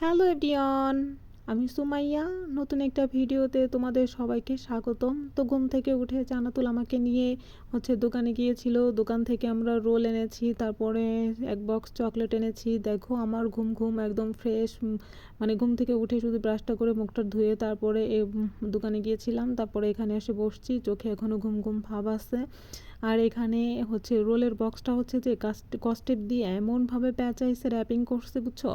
Hello everyone, আমি সুমাইয়া। নতুন একটা ভিডিওতে তোমাদের সবাইকে স্বাগতম। তো ঘুম থেকে উঠে জান্নাতুল আমাকে নিয়ে দোকানে গিয়েছিল। দোকান থেকে আমরা রোল এনেছি, তারপরে এক বক্স চকলেট এনেছি। দেখো আমার ঘুম ঘুম একদম ফ্রেশ, মানে ঘুম থেকে উঠে শুধু ব্রাশটা করে মুখটা ধুয়ে তারপরে দোকানে গিয়েছিলাম। তারপরে এখানে এসে বসছি, চোখে এখনও ঘুম ঘুম ভাব আছে। আর এখানে রোলের বক্সটা যে কস্টেপ দিয়ে এমনভাবে প্যাঁচাইছে, র্যাপিং করছে, বুঝছো?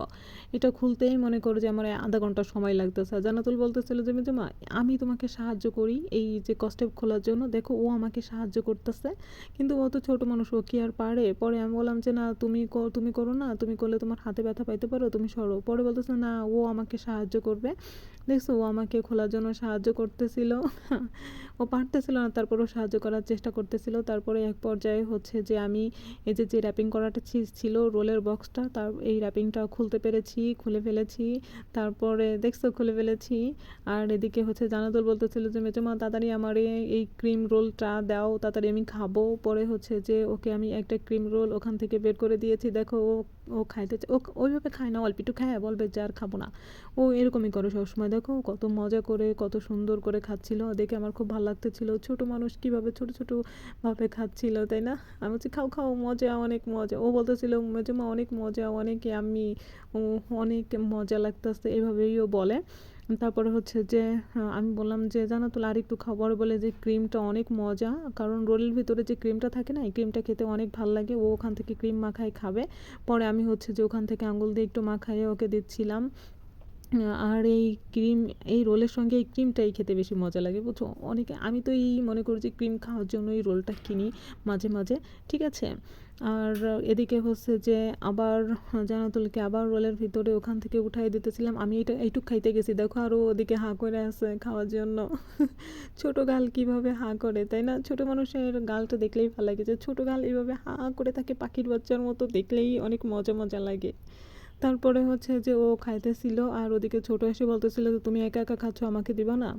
এটা খুলতেই মনে করো যে আমার আধা ঘন্টা সময় লাগতেছে। জান্নাতুল বলতেছিল যে মেজমা, আমি তোমাকে সাহায্য করি এই যে কস্টেপ খোলার জন্য। দেখো ও আমাকে সাহায্য করতেছে, কিন্তু ও তো ছোটো মানুষ, ও কি আর পারে? পরে আমি বললাম যে না, তুমি করো না, তুমি করলে তোমার হাতে ব্যথা পাইতে পারো, তুমি সরো। পরে বলতেছে না, ও আমাকে সাহায্য করবে। দেখছো, ও আমাকে খোলার জন্য সাহায্য করতেছিল। ও পারতেছিল না, তারপরও সাহায্য করার চেষ্টা করতেছিল। তারপরে এক পর্যায়ে যে আমি এই যে র্যাপিং করাটা ছিল রোলের বক্সটা, তার এই র্যাপিংটা খুলে ফেলেছি। তারপরে দেখছো খুলে ফেলেছি। আর এদিকে জানাতুল বলতেছিল যে মেজমা, তাড়াতাড়ি আমার এই ক্রিম রোলটা দাও, তাড়াতাড়ি আমি খাবো। পরে যে ওকে আমি একটা ক্রিম রোল ওখান থেকে বের করে দিয়েছি। দেখো ও ও খাইতে ও ওইভাবে খায় না, অল্প একটু খায় বলবে যে আর খাবো না। ও এরকমই করে সবসময়। দেখো কত মজা করে, কত সুন্দর করে খাচ্ছিল, দেখে আমার খুব ভালো লাগতেছিল। ছোট মানুষ কীভাবে ছোট ছোট ভাবে খাচ্ছিল, তাই না? আমি বলছি খাও খাও, মজা, অনেক মজা। ও বলতেছিল মেজমা অনেক মজা, অনেক আমি, অনেক মজা লাগতেছে, এভাবেই ও বলে। তারপরে যে আমি বললাম যে জান্নাতুল আর একটু খাবার, বলে যে ক্রিমটা অনেক মজা, কারণ রোলের ভিতরে যে ক্রিমটা থাকে না, এই ক্রিমটা খেতে অনেক ভালো লাগে। ও ওখান থেকে ক্রিম মাখাই খাবে। পরে আমি যে ওখান থেকে আঙুল দিয়ে একটু মাখাইয়ে ওকে দিচ্ছিলাম। আর এই রোলের সঙ্গে এই ক্রিমটাই খেতে বেশি মজা লাগে, বুঝছো? অনেকে, আমি তো এই মনে করি যে ক্রিম খাওয়ার জন্য এই রোলটা কিনি মাঝে মাঝে, ঠিক আছে? আর এদিকে যে আবার জান্নাতুলকে আবার রোলের ভিতরে ওখান থেকে উঠাই দিতেছিলাম। আমি এইটুক খাইতে গেছি, দেখো আরও ওদিকে হাঁ করে আছে খাওয়ার জন্য। ছোট গাল কিভাবে হাঁ করে, তাই না? ছোট মানুষের গালটা দেখলেই ভালো লাগে, যে ছোট গাল এইভাবে হাঁ করে থাকে পাখির বাচ্চার মতো, দেখলেই অনেক মজা মজা লাগে। তারপরে যে ও খাইতেছিল, আর ওদিকে ছোট এসে বলতেছিল যে তুমি একা একা খাচ্ছ, আমাকে দিবা না?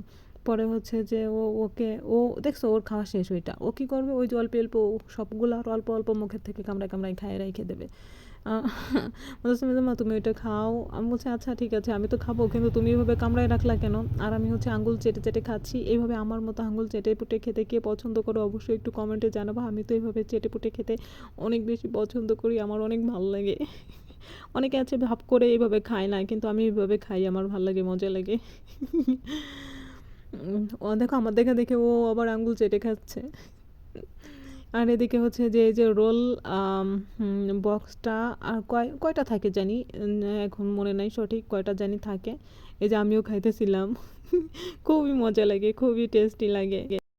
পরে যে ও দেখছো ওর খাওয়া শেষ, ওইটা ও কী করবে, ওই যে অল্প অল্প সবগুলো আর অল্প অল্প মুখের থেকে কামড়ায় কামড়ায় খায় রেখে দেবে। বলতেছে মা তুমি ওইটা খাও। আমি বলছি আচ্ছা ঠিক আছে, আমি তো খাবো, কিন্তু তুমি এভাবে কামড়ায় রাখলা কেন? আর আমি আঙুল চেটে চেটে খাচ্ছি। এইভাবে আমার মতো আঙুল চেটে পুটে খেতে কে পছন্দ করো অবশ্যই একটু কমেন্টে জানাবো। আমি তো এইভাবে চেটে পুটে খেতে অনেক বেশি পছন্দ করি, আমার অনেক ভালো লাগে। অনেকে আছে ভাব করে এইভাবে খায় না, কিন্তু আমি এইভাবে খাই, আমার ভালো লাগে, মজা লাগে। ও দেখো আমার দেখে দেখে ও আবার আঙ্গুল চেটে খাচ্ছে। আর এদিকে যে এই যে রোল বক্সটা আর কয়টা থাকে জানি, এখন মনে নাই সঠিক কয়টা জানি থাকে। এই যে আমিও খাইতেছিলাম। খুবই মজা লাগে, খুবই টেস্টি লাগে।